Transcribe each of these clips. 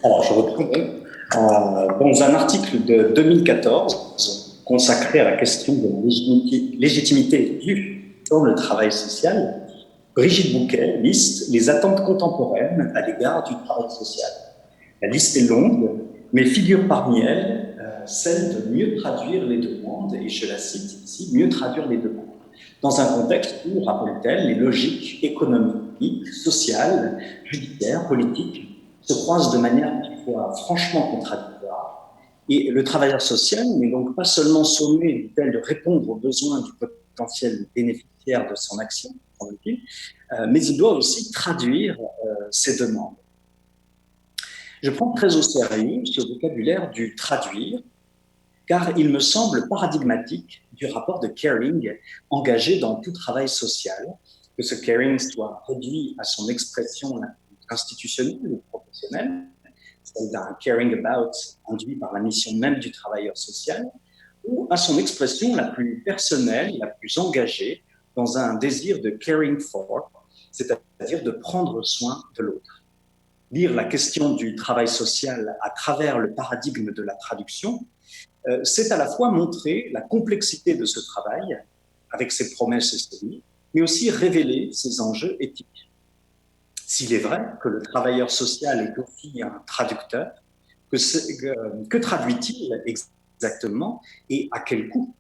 Alors, je retrouve dans un article de 2014 consacré à la question de la légitimité due dans le travail social. Brigitte Bouquet liste les attentes contemporaines à l'égard du travail social. La liste est longue, mais figure parmi elles celle de mieux traduire les demandes, et je la cite ici, mieux traduire les demandes, dans un contexte où, rappelle-t-elle, les logiques économiques, sociales, judiciaires, politiques se croisent de manière parfois franchement contradictoire. Et le travailleur social n'est donc pas seulement sommé tel de répondre aux besoins du potentiel bénéficiaire de son action, mais il doit aussi traduire ces demandes. Je prends très au sérieux ce vocabulaire du traduire, car il me semble paradigmatique du rapport de caring engagé dans tout travail social, que ce caring soit réduit à son expression institutionnelle ou professionnelle, celle d'un caring about induit par la mission même du travailleur social, ou à son expression la plus personnelle, la plus engagée, dans un désir de caring for, c'est-à-dire de prendre soin de l'autre. Lire la question du travail social à travers le paradigme de la traduction, c'est à la fois montrer la complexité de ce travail, avec ses promesses et ses limites, mais aussi révéler ses enjeux éthiques. S'il est vrai que le travailleur social est aussi un traducteur, que traduit-il exactement et à quel coût?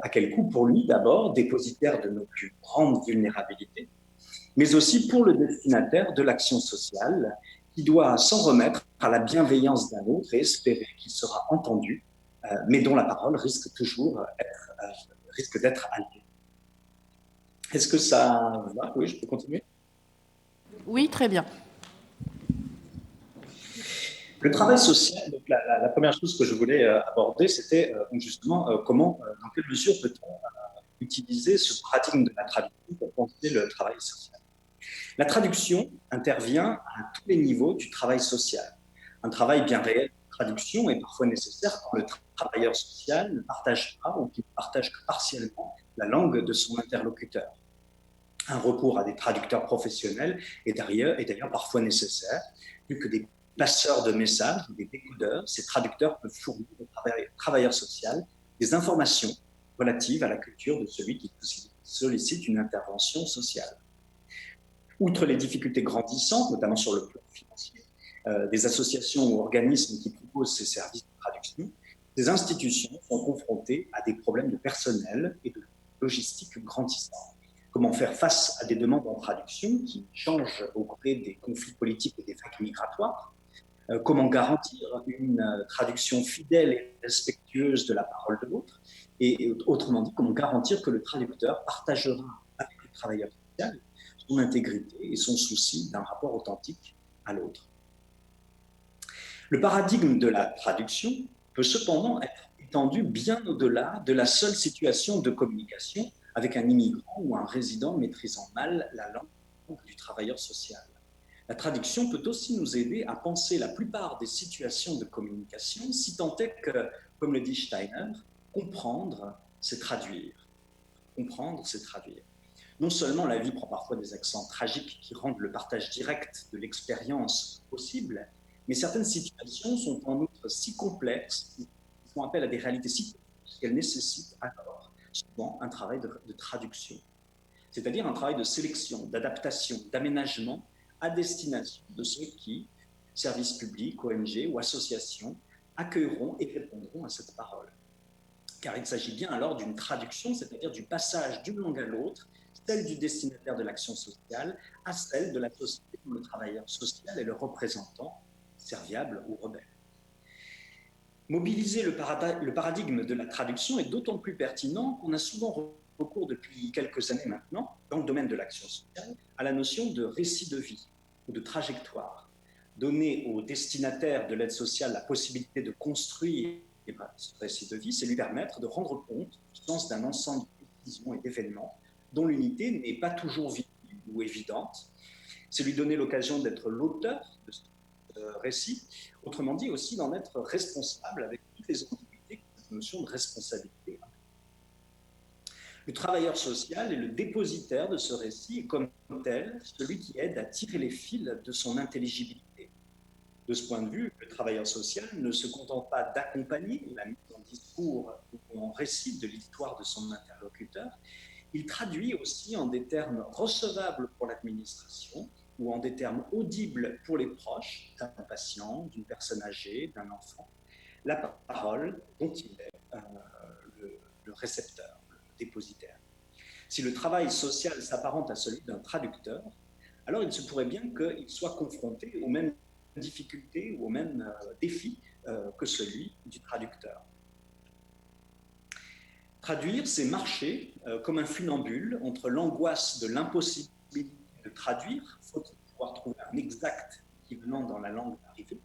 À quel coût pour lui d'abord, dépositaire de nos plus grandes vulnérabilités, mais aussi pour le destinataire de l'action sociale, qui doit s'en remettre à la bienveillance d'un autre et espérer qu'il sera entendu, mais dont la parole risque d'être alliée. Est-ce que ça va? Oui, je peux continuer. Oui, très bien. Le travail social, donc la première chose que je voulais aborder, c'était justement dans quelle mesure peut-on utiliser ce paradigme de la traduction pour penser le travail social. La traduction intervient à tous les niveaux du travail social. Un travail bien réel de traduction est parfois nécessaire quand le travailleur social ne partage pas ou qu'il ne partage que partiellement la langue de son interlocuteur. Un recours à des traducteurs professionnels est d'ailleurs parfois nécessaire, vu que des passeurs de messages ou des décodeurs, ces traducteurs peuvent fournir au travailleur social des informations relatives à la culture de celui qui sollicite une intervention sociale. Outre les difficultés grandissantes, notamment sur le plan financier, des associations ou organismes qui proposent ces services de traduction, ces institutions sont confrontées à des problèmes de personnel et de logistique grandissants. Comment faire face à des demandes en traduction qui changent au gré des conflits politiques et des vagues migratoires? Comment garantir une traduction fidèle et respectueuse de la parole de l'autre? Et autrement dit, comment garantir que le traducteur partagera avec le travailleur social son intégrité et son souci d'un rapport authentique à l'autre? Le paradigme de la traduction peut cependant être étendu bien au-delà de la seule situation de communication avec un immigrant ou un résident maîtrisant mal la langue du travailleur social. La traduction peut aussi nous aider à penser la plupart des situations de communication, si tant est que, comme le dit Steiner, comprendre, c'est traduire. Comprendre, c'est traduire. Non seulement la vie prend parfois des accents tragiques qui rendent le partage direct de l'expérience possible, mais certaines situations sont en outre si complexes qu'ils font appel à des réalités si complexes qu'elles nécessitent alors souvent un travail de traduction, c'est-à-dire un travail de sélection, d'adaptation, d'aménagement à destination de ceux qui, services publics, ONG ou associations, accueilleront et répondront à cette parole. Car il s'agit bien alors d'une traduction, c'est-à-dire du passage d'une langue à l'autre, celle du destinataire de l'action sociale à celle de la société dont le travailleur social est le représentant, serviable ou rebelle. Mobiliser le paradigme de la traduction est d'autant plus pertinent qu'on a souvent recours depuis quelques années maintenant, dans le domaine de l'action sociale, à la notion de récit de vie ou de trajectoire. Donner au destinataire de l'aide sociale la possibilité de construire ce récit de vie, c'est lui permettre de rendre compte du sens d'un ensemble de décisions et d'événements dont l'unité n'est pas toujours visible ou évidente. C'est lui donner l'occasion d'être l'auteur de ce récit, autrement dit aussi d'en être responsable avec toutes les ambiguïtés que cette notion de responsabilité. Le travailleur social est le dépositaire de ce récit et comme tel, celui qui aide à tirer les fils de son intelligibilité. De ce point de vue, le travailleur social ne se contente pas d'accompagner la mise en discours ou en récit de l'histoire de son interlocuteur, il traduit aussi en des termes recevables pour l'administration ou en des termes audibles pour les proches d'un patient, d'une personne âgée, d'un enfant, la parole dont il est le récepteur, le dépositaire. Si le travail social s'apparente à celui d'un traducteur, alors il se pourrait bien qu'il soit confronté aux mêmes difficultés ou aux mêmes défis que celui du traducteur. Traduire, c'est marcher comme un funambule entre l'angoisse de l'impossibilité de traduire, faut-il pouvoir trouver un exact équivalent dans la langue d'arrivée,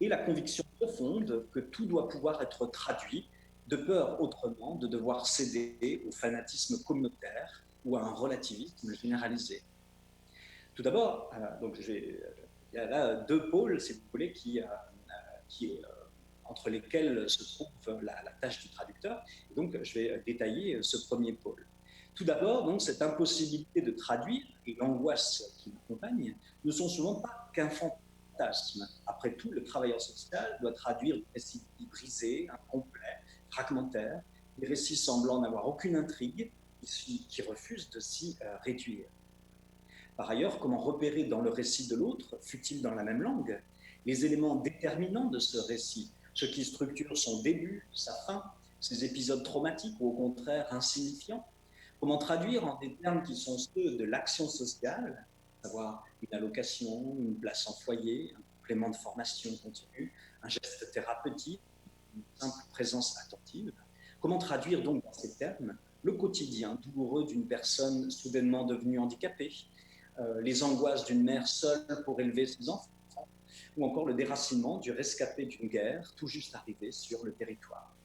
et la conviction profonde que tout doit pouvoir être traduit, de peur autrement de devoir céder au fanatisme communautaire ou à un relativisme généralisé. Tout d'abord, il y a là deux pôles, si vous voulez, entre lesquels se trouve la tâche du traducteur. Et donc, je vais détailler ce premier pôle. Tout d'abord, donc, cette impossibilité de traduire et l'angoisse qui l'accompagne ne sont souvent pas qu'un fantasme. Après tout, le travailleur social doit traduire des récits brisés, incomplets, fragmentaires, des récits semblant n'avoir aucune intrigue, qui refusent de s'y réduire. Par ailleurs, comment repérer dans le récit de l'autre, fût-il dans la même langue, les éléments déterminants de ce récit, ce qui structure son début, sa fin, ses épisodes traumatiques ou au contraire insignifiants? Comment traduire en des termes qui sont ceux de l'action sociale, à savoir une allocation, une place en foyer, un complément de formation continue, un geste thérapeutique, une simple présence attentive? Comment traduire donc dans ces termes le quotidien douloureux d'une personne soudainement devenue handicapée, les angoisses d'une mère seule pour élever ses enfants, ou encore le déracinement du rescapé d'une guerre tout juste arrivé sur le territoire?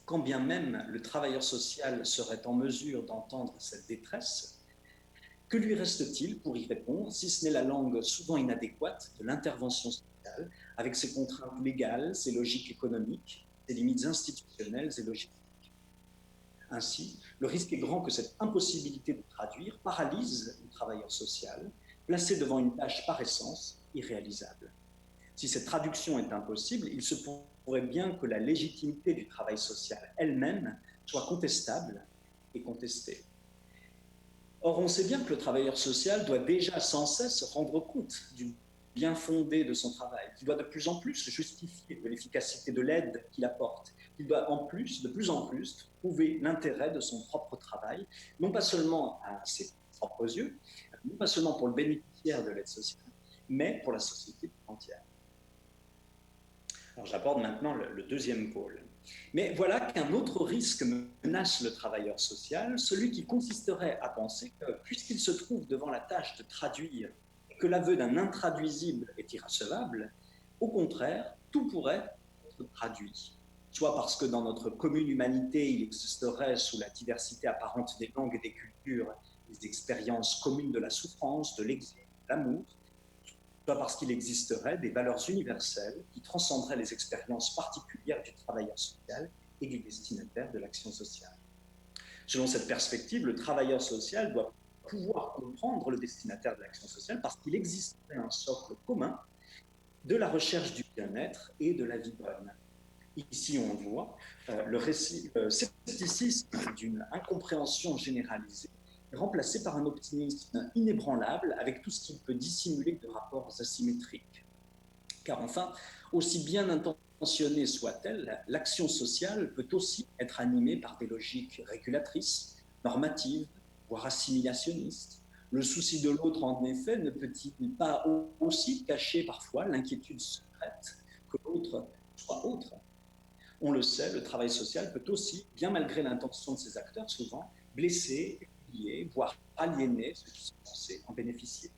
Quand bien même le travailleur social serait en mesure d'entendre cette détresse, que lui reste-t-il pour y répondre, si ce n'est la langue souvent inadéquate de l'intervention sociale, avec ses contraintes légales, ses logiques économiques, ses limites institutionnelles et logistiques? Ainsi, le risque est grand que cette impossibilité de traduire paralyse le travailleur social, placé devant une tâche par essence irréalisable. Si cette traduction est impossible, il se pourrait bien que la légitimité du travail social elle-même soit contestable et contestée. Or, on sait bien que le travailleur social doit déjà sans cesse rendre compte du bien fondé de son travail, qu'il doit de plus en plus justifier de l'efficacité de l'aide qu'il apporte, qu'il doit de plus en plus prouver l'intérêt de son propre travail, non pas seulement à ses propres yeux, non pas seulement pour le bénéficiaire de l'aide sociale, mais pour la société tout entière. Alors j'aborde maintenant le deuxième pôle. Mais voilà qu'un autre risque menace le travailleur social, celui qui consisterait à penser que, puisqu'il se trouve devant la tâche de traduire et que l'aveu d'un intraduisible est irrecevable, au contraire, tout pourrait être traduit. Soit parce que dans notre commune humanité, il existerait, sous la diversité apparente des langues et des cultures, des expériences communes de la souffrance, de l'exil, de l'amour, soit parce qu'il existerait des valeurs universelles qui transcenderaient les expériences particulières du travailleur social et du destinataire de l'action sociale. Selon cette perspective, le travailleur social doit pouvoir comprendre le destinataire de l'action sociale parce qu'il existerait un socle commun de la recherche du bien-être et de la vie bonne. Ici, on voit le scepticisme d'une incompréhension généralisée remplacé par un optimisme inébranlable avec tout ce qu'il peut dissimuler de rapports asymétriques. Car enfin, aussi bien intentionnée soit-elle, l'action sociale peut aussi être animée par des logiques régulatrices, normatives, voire assimilationnistes. Le souci de l'autre, en effet, ne peut-il pas aussi cacher parfois l'inquiétude secrète que l'autre soit autre? On le sait, le travail social peut aussi, bien malgré l'intention de ses acteurs, souvent blesser, humilier, voire aliéner ceux qui sont censés en bénéficier.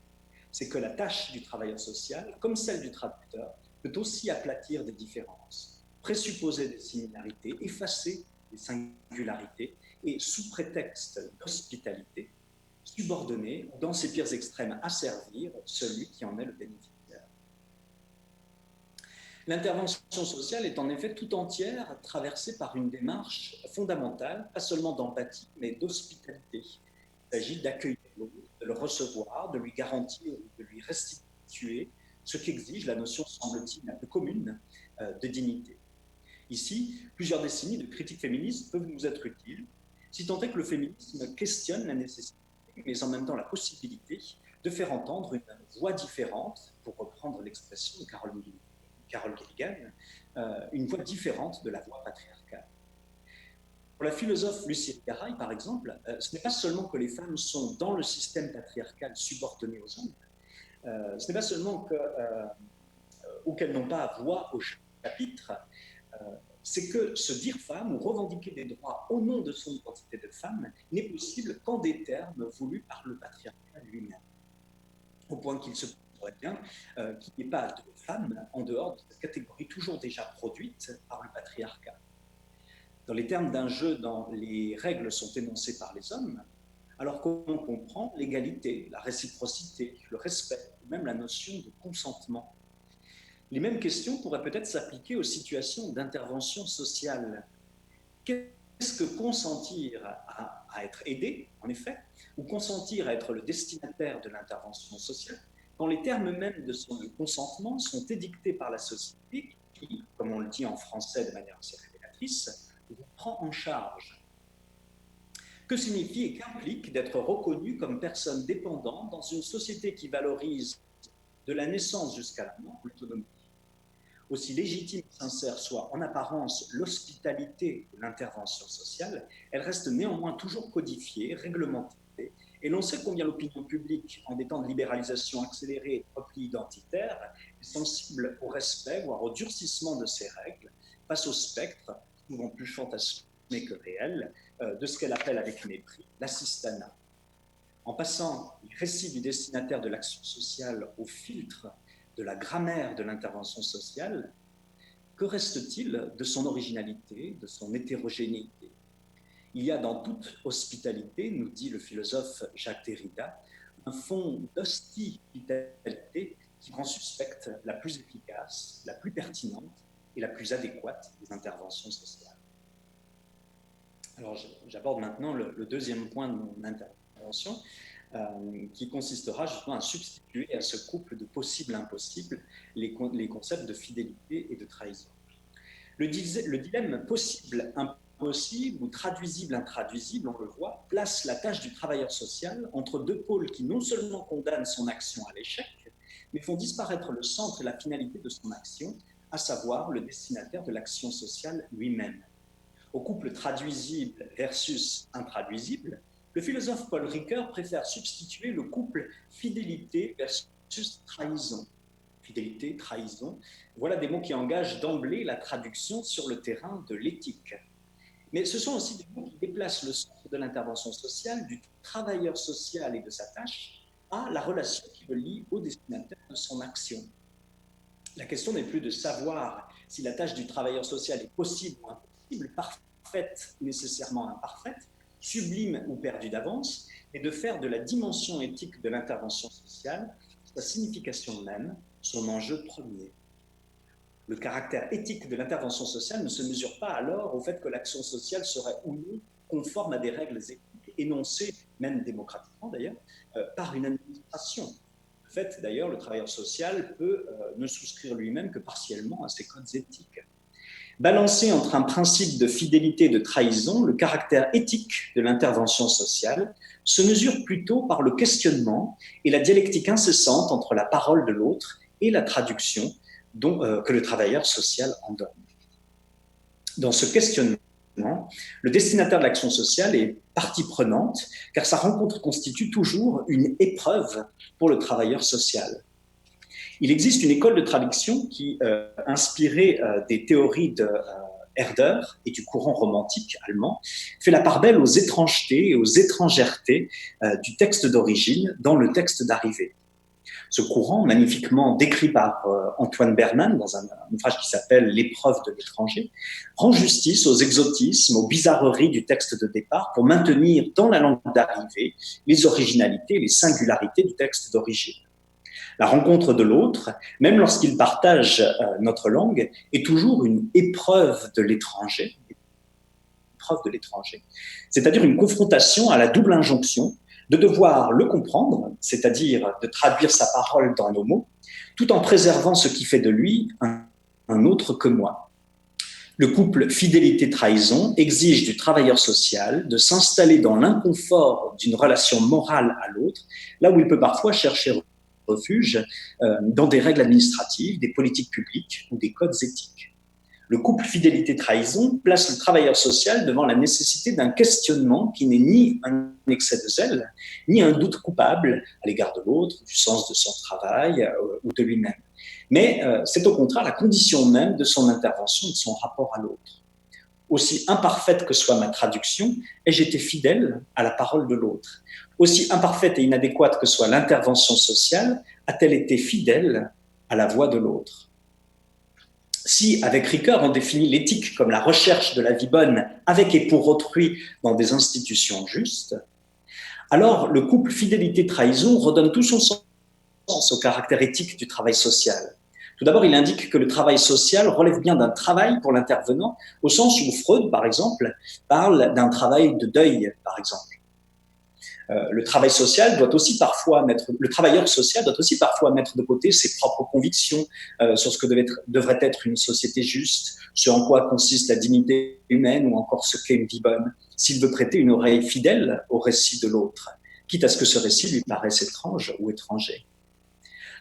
C'est que la tâche du travailleur social, comme celle du traducteur, peut aussi aplatir des différences, présupposer des similarités, effacer des singularités et, sous prétexte d'hospitalité, subordonner, dans ses pires extrêmes, asservir celui qui en est le bénéficiaire. L'intervention sociale est en effet tout entière traversée par une démarche fondamentale, pas seulement d'empathie, mais d'hospitalité. Il s'agit d'accueillir l'autre, de le recevoir, de lui garantir, de lui restituer ce qu'exige la notion, semble-t-il, la plus commune de dignité. Ici, plusieurs décennies de critiques féministes peuvent nous être utiles, si tant est que le féminisme questionne la nécessité, mais en même temps la possibilité de faire entendre une voix différente, pour reprendre l'expression de Carol Gilligan, une voix différente de la voix patriarcale. Pour la philosophe Lucie Garay, par exemple, ce n'est pas seulement que les femmes sont dans le système patriarcal subordonnées aux hommes, ce n'est pas seulement qu'elles n'ont pas voix au chapitre, c'est que se dire femme ou revendiquer des droits au nom de son identité de femme n'est possible qu'en des termes voulus par le patriarcat lui-même. Au point qu'il se pourrait bien qu'il n'y ait pas de femmes en dehors de cette catégorie toujours déjà produite par le patriarcat. Dans les termes d'un jeu dont les règles sont énoncées par les hommes, alors qu'on comprend l'égalité, la réciprocité, le respect, ou même la notion de consentement. Les mêmes questions pourraient peut-être s'appliquer aux situations d'intervention sociale. Qu'est-ce que consentir à être aidé, en effet, ou consentir à être le destinataire de l'intervention sociale, quand les termes mêmes de son consentement sont édictés par la société qui, comme on le dit en français de manière assez révélatrice, vous prend en charge. Que signifie et qu'implique d'être reconnu comme personne dépendante dans une société qui valorise de la naissance jusqu'à la mort l'autonomie? Aussi légitime et sincère soit en apparence l'hospitalité de l'intervention sociale, elle reste néanmoins toujours codifiée, réglementée, et l'on sait combien l'opinion publique, en des temps de libéralisation accélérée et de repli identitaire, est sensible au respect, voire au durcissement de ces règles, face au spectre, souvent plus fantasmé que réel, de ce qu'elle appelle avec mépris l'assistanat. En passant les récits du destinataire de l'action sociale au filtre de la grammaire de l'intervention sociale, que reste-t-il de son originalité, de son hétérogénéité? Il y a dans toute hospitalité, nous dit le philosophe Jacques Derrida, un fond d'hospitalité qui rend suspecte la plus efficace, la plus pertinente et la plus adéquate des interventions sociales. Alors, j'aborde maintenant le deuxième point de mon intervention, qui consistera justement à substituer à ce couple de possible-impossible les concepts de fidélité et de trahison. Le dilemme possible-impossible ou traduisible-intraduisible, on le voit, place la tâche du travailleur social entre deux pôles qui non seulement condamnent son action à l'échec, mais font disparaître le centre et la finalité de son action, à savoir le destinataire de l'action sociale lui-même. Au couple traduisible versus intraduisible, le philosophe Paul Ricoeur préfère substituer le couple fidélité versus trahison. Fidélité, trahison, voilà des mots qui engagent d'emblée la traduction sur le terrain de l'éthique. Mais ce sont aussi des mots qui déplacent le centre de l'intervention sociale du travailleur social et de sa tâche à la relation qui le lie au destinataire de son action. La question n'est plus de savoir si la tâche du travailleur social est possible ou impossible, parfaite ou nécessairement imparfaite, sublime ou perdue d'avance, et de faire de la dimension éthique de l'intervention sociale sa signification même, son enjeu premier. Le caractère éthique de l'intervention sociale ne se mesure pas alors au fait que l'action sociale serait ou non conforme à des règles éthiques énoncées, même démocratiquement d'ailleurs, par une administration. De fait, d'ailleurs, le travailleur social peut ne souscrire lui-même que partiellement à ces codes éthiques. Balancé entre un principe de fidélité et de trahison, le caractère éthique de l'intervention sociale se mesure plutôt par le questionnement et la dialectique incessante entre la parole de l'autre et la traduction que le travailleur social en donne. Dans ce questionnement, le destinataire de l'action sociale est partie prenante, car sa rencontre constitue toujours une épreuve pour le travailleur social. Il existe une école de traduction qui, inspirée des théories de Herder et du courant romantique allemand, fait la part belle aux étrangetés et aux étrangèretés du texte d'origine dans le texte d'arrivée. Ce courant, magnifiquement décrit par Antoine Berman dans un ouvrage qui s'appelle L'épreuve de l'étranger, rend justice aux exotismes, aux bizarreries du texte de départ pour maintenir dans la langue d'arrivée les originalités, les singularités du texte d'origine. La rencontre de l'autre, même lorsqu'il partage notre langue, est toujours une épreuve de l'étranger, c'est-à-dire une confrontation à la double injonction de devoir le comprendre, c'est-à-dire de traduire sa parole dans nos mots, tout en préservant ce qui fait de lui un autre que moi. Le couple fidélité-trahison exige du travailleur social de s'installer dans l'inconfort d'une relation morale à l'autre, là où il peut parfois chercher refuge dans des règles administratives, des politiques publiques ou des codes éthiques. Le couple fidélité-trahison place le travailleur social devant la nécessité d'un questionnement qui n'est ni un excès de zèle, ni un doute coupable à l'égard de l'autre, du sens de son travail ou de lui-même. Mais c'est au contraire la condition même de son intervention, de son rapport à l'autre. Aussi imparfaite que soit ma traduction, ai-je été fidèle à la parole de l'autre. Aussi imparfaite et inadéquate que soit l'intervention sociale, a-t-elle été fidèle à la voix de l'autre. Si, avec Ricoeur, on définit l'éthique comme la recherche de la vie bonne avec et pour autrui dans des institutions justes, alors le couple fidélité-trahison redonne tout son sens au caractère éthique du travail social. Tout d'abord, il indique que le travail social relève bien d'un travail pour l'intervenant, au sens où Freud, par exemple, parle d'un travail de deuil, par exemple. Le travailleur social doit aussi parfois mettre de côté ses propres convictions sur ce que devrait être une société juste, ce en quoi consiste la dignité humaine ou encore ce qu'est une vie bonne, s'il veut prêter une oreille fidèle au récit de l'autre, quitte à ce que ce récit lui paraisse étrange ou étranger.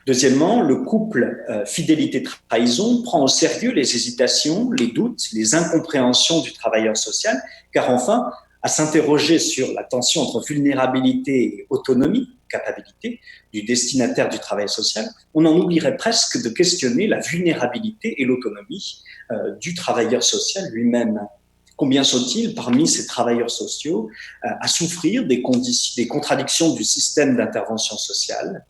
Deuxièmement, le couple fidélité-trahison prend au sérieux les hésitations, les doutes, les incompréhensions du travailleur social, car enfin, à s'interroger sur la tension entre vulnérabilité et autonomie, capacité, du destinataire du travail social, on en oublierait presque de questionner la vulnérabilité et l'autonomie du travailleur social lui-même. Combien sont-ils parmi ces travailleurs sociaux à souffrir des contradictions du système d'intervention sociale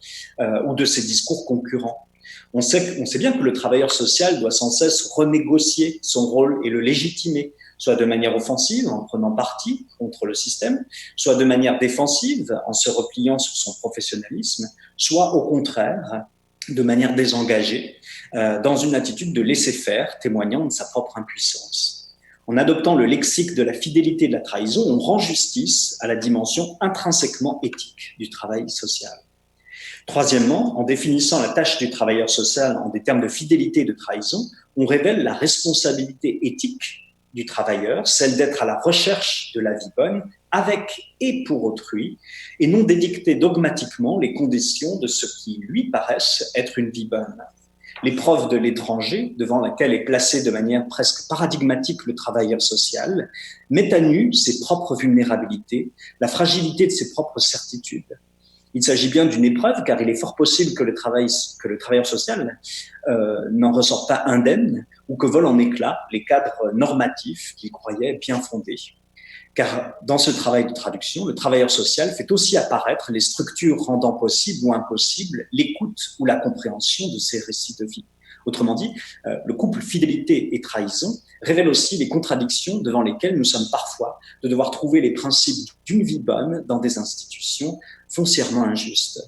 ou de ses discours concurrents? On sait bien que le travailleur social doit sans cesse renégocier son rôle et le légitimer, soit de manière offensive, en prenant parti contre le système, soit de manière défensive, en se repliant sur son professionnalisme, soit au contraire, de manière désengagée, dans une attitude de laisser-faire, témoignant de sa propre impuissance. En adoptant le lexique de la fidélité et de la trahison, on rend justice à la dimension intrinsèquement éthique du travail social. Troisièmement, en définissant la tâche du travailleur social en des termes de fidélité et de trahison, on révèle la responsabilité éthique du travailleur, celle d'être à la recherche de la vie bonne avec et pour autrui, et non d'édicter dogmatiquement les conditions de ce qui lui paraissent être une vie bonne. L'épreuve de l'étranger, devant laquelle est placé de manière presque paradigmatique le travailleur social, met à nu ses propres vulnérabilités, la fragilité de ses propres certitudes. Il s'agit bien d'une épreuve, car il est fort possible que le travailleur social n'en ressorte pas indemne ou que volent en éclats les cadres normatifs qu'il croyait bien fondés. Car dans ce travail de traduction, le travailleur social fait aussi apparaître les structures rendant possible ou impossible l'écoute ou la compréhension de ces récits de vie. Autrement dit, le couple fidélité et trahison révèle aussi les contradictions devant lesquelles nous sommes parfois de devoir trouver les principes d'une vie bonne dans des institutions foncièrement injustes.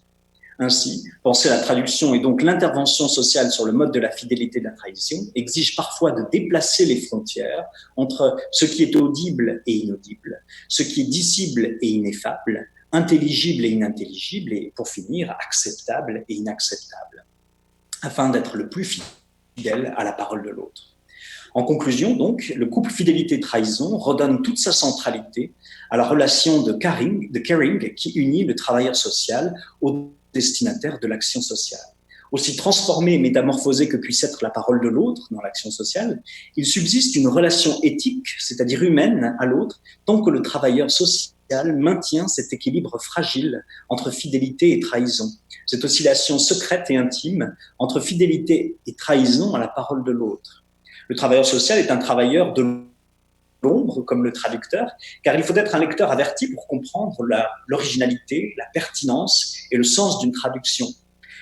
Ainsi, penser la traduction et donc l'intervention sociale sur le mode de la fidélité et de la trahison exige parfois de déplacer les frontières entre ce qui est audible et inaudible, ce qui est dissible et ineffable, intelligible et inintelligible, et pour finir, acceptable et inacceptable, afin d'être le plus fidèle à la parole de l'autre. En conclusion, donc, le couple fidélité-trahison redonne toute sa centralité à la relation de caring qui unit le travailleur social au destinataire de l'action sociale. Aussi transformée et métamorphosée que puisse être la parole de l'autre dans l'action sociale, il subsiste une relation éthique, c'est-à-dire humaine, à l'autre, tant que le travailleur social maintient cet équilibre fragile entre fidélité et trahison, cette oscillation secrète et intime entre fidélité et trahison à la parole de l'autre. Le travailleur social est un travailleur de l'ombre, comme le traducteur, car il faut être un lecteur averti pour comprendre l'originalité, la pertinence et le sens d'une traduction.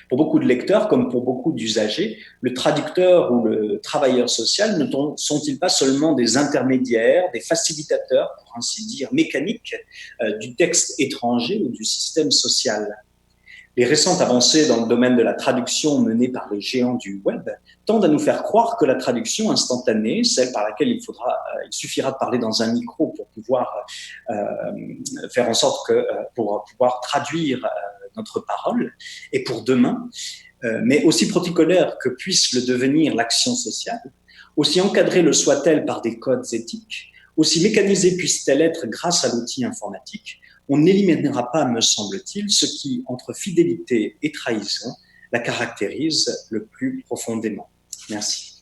Pour beaucoup de lecteurs, comme pour beaucoup d'usagers, le traducteur ou le travailleur social ne sont-ils pas seulement des intermédiaires, des facilitateurs, pour ainsi dire, mécaniques du texte étranger ou du système social? Les récentes avancées dans le domaine de la traduction menées par les géants du web tendent à nous faire croire que la traduction instantanée, celle par laquelle il suffira de parler dans un micro pour pouvoir faire en sorte que pour pouvoir traduire notre parole, et pour demain, mais aussi protocolaire que puisse le devenir l'action sociale, aussi encadrée le soit-elle par des codes éthiques, aussi mécanisée puisse-t-elle être grâce à l'outil informatique, on n'éliminera pas, me semble-t-il, ce qui, entre fidélité et trahison, la caractérise le plus profondément. Merci.